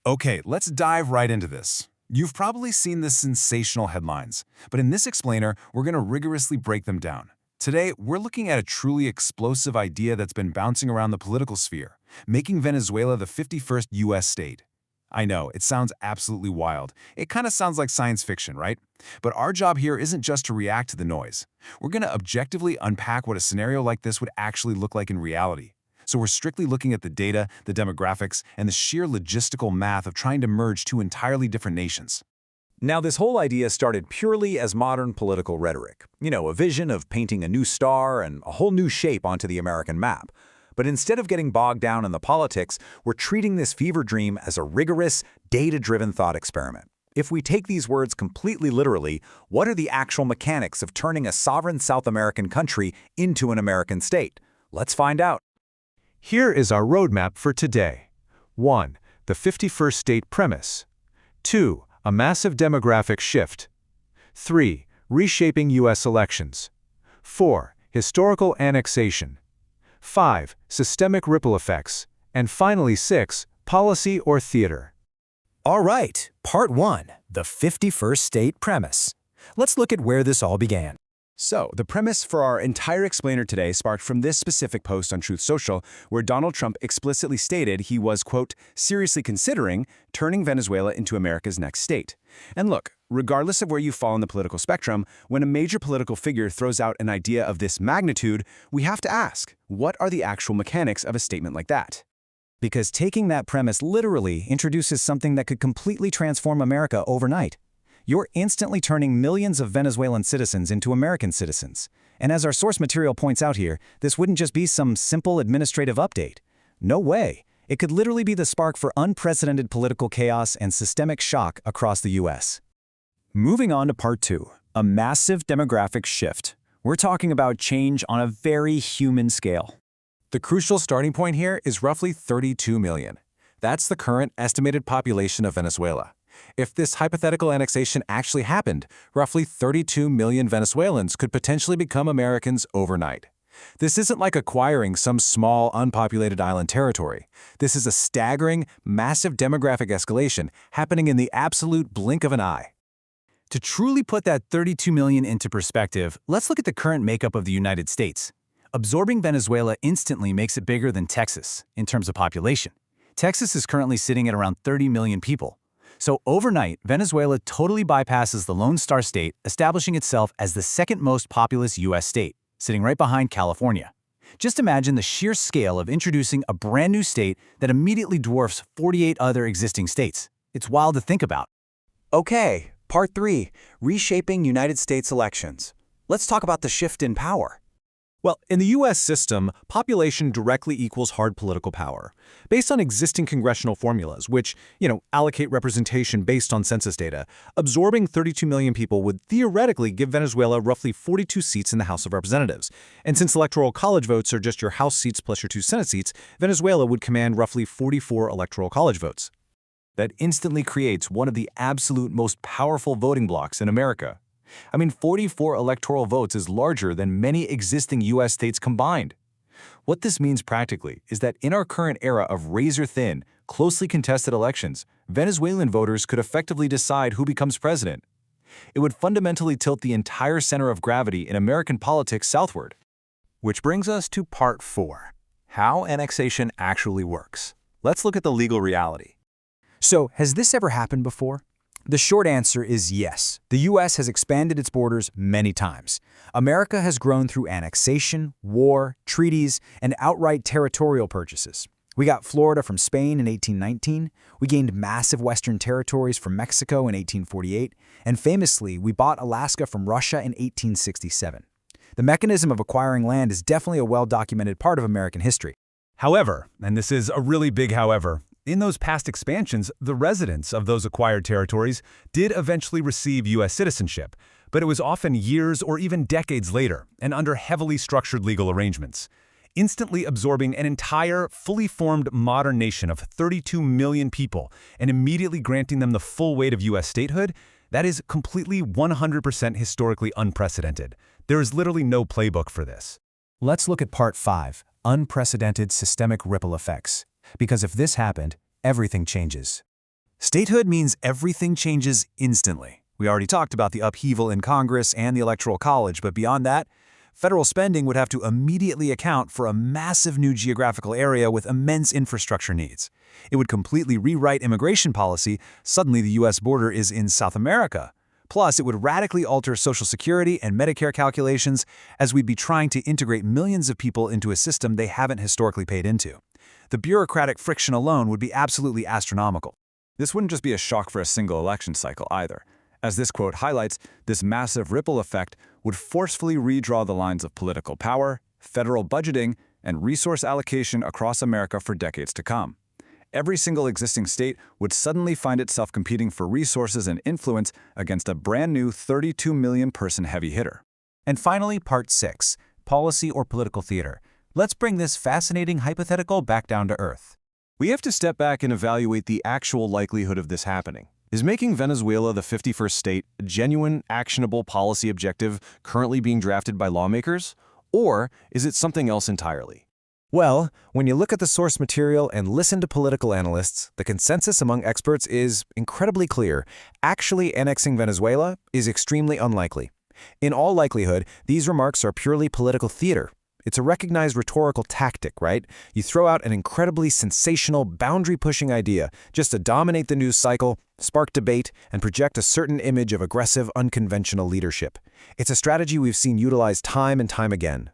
Okay, let's dive right into this. You've probably seen the sensational headlines, but in this explainer, we're going to rigorously break them down. Today, we're looking at a truly explosive idea that's been bouncing around the political sphere, making Venezuela the 51st U.S. state. I know, it sounds absolutely wild. It kind of sounds like science fiction, right? But our job here isn't just to react to the noise. We're going to objectively unpack what a scenario like this would actually look like in reality. So we're strictly looking at the data, the demographics, and the sheer logistical math of trying to merge two entirely different nations. Now, this whole idea started purely as modern political rhetoric. A vision of painting a new star and a whole new shape onto the American map. But instead of getting bogged down in the politics, we're treating this fever dream as a rigorous, data-driven thought experiment. If we take these words completely literally, what are the actual mechanics of turning a sovereign South American country into an American state? Let's find out. Here is our roadmap for today. 1. The 51st state premise. 2. A massive demographic shift. 3. Reshaping U.S. elections. 4. Historical annexation. 5. Systemic ripple effects. And finally 6. Policy or theater. All right, Part 1, the 51st state premise. Let's look at where this all began. So, the premise for our entire explainer today sparked from this specific post on Truth Social, where Donald Trump explicitly stated he was, quote, seriously considering turning Venezuela into America's next state. And look, regardless of where you fall on the political spectrum, when a major political figure throws out an idea of this magnitude, we have to ask, what are the actual mechanics of a statement like that? Because taking that premise literally introduces something that could completely transform America overnight. You're instantly turning millions of Venezuelan citizens into American citizens. And as our source material points out here, this wouldn't just be some simple administrative update. No way. It could literally be the spark for unprecedented political chaos and systemic shock across the U.S. Moving on to Part 2, a massive demographic shift. We're talking about change on a very human scale. The crucial starting point here is roughly 32 million. That's the current estimated population of Venezuela. If this hypothetical annexation actually happened, roughly 32 million Venezuelans could potentially become Americans overnight. This isn't like acquiring some small, unpopulated island territory. This is a staggering, massive demographic escalation happening in the absolute blink of an eye. To truly put that 32 million into perspective, let's look at the current makeup of the United States. Absorbing Venezuela instantly makes it bigger than Texas in terms of population. Texas is currently sitting at around 30 million people. So overnight, Venezuela totally bypasses the Lone Star State, establishing itself as the second most populous U.S. state, sitting right behind California. Just imagine the sheer scale of introducing a brand new state that immediately dwarfs 48 other existing states. It's wild to think about. Okay, Part 3, Reshaping United States elections. Let's talk about the shift in power. Well, in the U.S. system, population directly equals hard political power. Based on existing congressional formulas, which, allocate representation based on census data, absorbing 32 million people would theoretically give Venezuela roughly 42 seats in the House of Representatives. And since Electoral College votes are just your House seats plus your 2 Senate seats, Venezuela would command roughly 44 Electoral College votes. That instantly creates one of the absolute most powerful voting blocs in America. 44 electoral votes is larger than many existing U.S. states combined. What this means practically is that in our current era of razor-thin, closely contested elections, Venezuelan voters could effectively decide who becomes president. It would fundamentally tilt the entire center of gravity in American politics southward. Which brings us to Part 4, how annexation actually works. Let's look at the legal reality. So, has this ever happened before? The short answer is yes. The U.S. has expanded its borders many times. America has grown through annexation, war, treaties, and outright territorial purchases. We got Florida from Spain in 1819, we gained massive western territories from Mexico in 1848, and famously, we bought Alaska from Russia in 1867. The mechanism of acquiring land is definitely a well-documented part of American history. However, and this is a really big however, in those past expansions, the residents of those acquired territories did eventually receive U.S. citizenship, but it was often years or even decades later and under heavily structured legal arrangements. Instantly absorbing an entire, fully formed modern nation of 32 million people and immediately granting them the full weight of U.S. statehood, that is completely 100% historically unprecedented. There is literally no playbook for this. Let's look at Part 5, Unprecedented Systemic Ripple Effects. Because if this happened, everything changes. Statehood means everything changes instantly. We already talked about the upheaval in Congress and the Electoral College, but beyond that, federal spending would have to immediately account for a massive new geographical area with immense infrastructure needs. It would completely rewrite immigration policy. Suddenly the U.S. border is in South America. Plus, it would radically alter Social Security and Medicare calculations, as we'd be trying to integrate millions of people into a system they haven't historically paid into. The bureaucratic friction alone would be absolutely astronomical. This wouldn't just be a shock for a single election cycle either. As this quote highlights, this massive ripple effect would forcefully redraw the lines of political power, federal budgeting, and resource allocation across America for decades to come. Every single existing state would suddenly find itself competing for resources and influence against a brand new 32 million person heavy hitter. And finally, part 6, policy or political theater. Let's bring this fascinating hypothetical back down to earth. We have to step back and evaluate the actual likelihood of this happening. Is making Venezuela the 51st state a genuine, actionable policy objective currently being drafted by lawmakers? Or is it something else entirely? Well, when you look at the source material and listen to political analysts, the consensus among experts is incredibly clear. Actually annexing Venezuela is extremely unlikely. In all likelihood, these remarks are purely political theater. It's a recognized rhetorical tactic, right? You throw out an incredibly sensational, boundary-pushing idea just to dominate the news cycle, spark debate, and project a certain image of aggressive, unconventional leadership. It's a strategy we've seen utilized time and time again.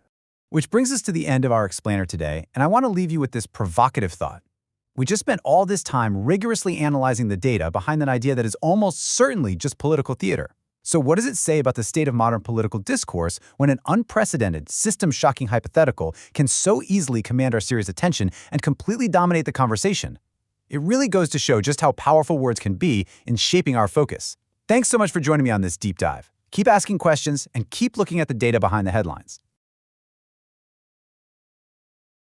Which brings us to the end of our explainer today, and I want to leave you with this provocative thought. We just spent all this time rigorously analyzing the data behind an idea that is almost certainly just political theater. So what does it say about the state of modern political discourse when an unprecedented, system-shocking hypothetical can so easily command our serious attention and completely dominate the conversation? It really goes to show just how powerful words can be in shaping our focus. Thanks so much for joining me on this deep dive. Keep asking questions and keep looking at the data behind the headlines.